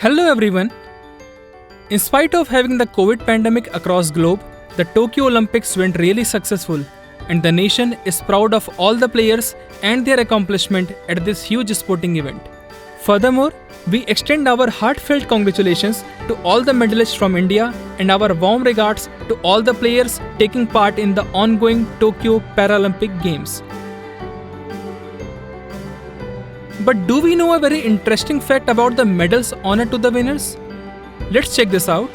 Hello everyone. In spite of having the COVID pandemic across globe, the Tokyo Olympics went really successful and the nation is proud of all the players and their accomplishment at this huge sporting event. Furthermore, we extend our heartfelt congratulations to all the medalists from India and our warm regards to all the players taking part in the ongoing Tokyo Paralympic Games. But do we know a very interesting fact about the medals honored to the winners? Let's check this out.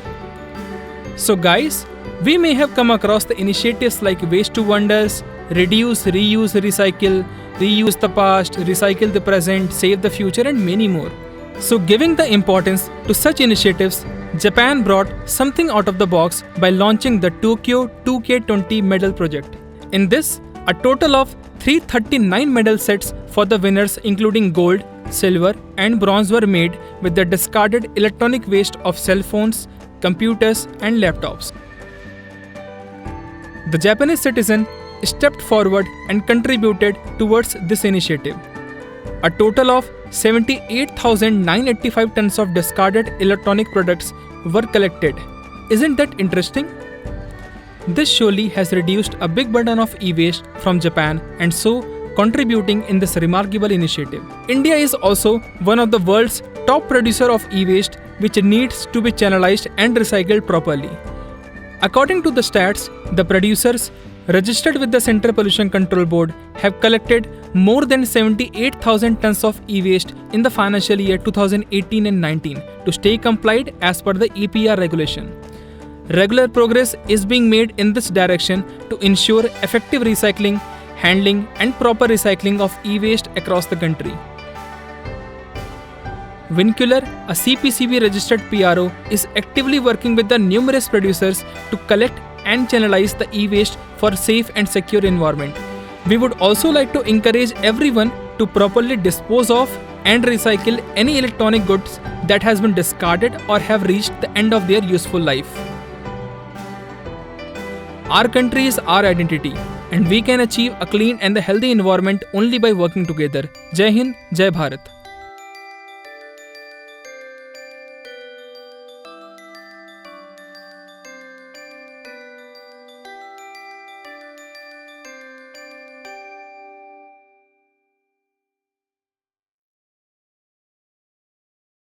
So guys, we may have come across the initiatives like Waste to Wonders, Reduce, Reuse, Recycle, Reuse the Past, Recycle the Present, Save the Future and many more. So giving the importance to such initiatives, Japan brought something out of the box by launching the Tokyo 2K20 medal project. In this, a total of 339 medal sets for the winners including gold, silver and bronze were made with the discarded electronic waste of cell phones, computers and laptops. The Japanese citizen stepped forward and contributed towards this initiative. A total of 78,985 tons of discarded electronic products were collected. Isn't that interesting? This surely has reduced a big burden of e-waste from Japan and so contributing in this remarkable initiative. India is also one of the world's top producer of e-waste which needs to be channelized and recycled properly. According to the stats, the producers registered with the Central Pollution Control Board have collected more than 78,000 tons of e-waste in the financial year 2018 and 19 to stay compliant as per the EPR regulation. Regular progress is being made in this direction to ensure effective recycling, handling and proper recycling of e-waste across the country. Vincular, a CPCB registered PRO, is actively working with the numerous producers to collect and channelize the e-waste for safe and secure environment. We would also like to encourage everyone to properly dispose of and recycle any electronic goods that has been discarded or have reached the end of their useful life. Our country is our identity and we can achieve a clean and a healthy environment only by working together. Jai Hind, Jai Bharat.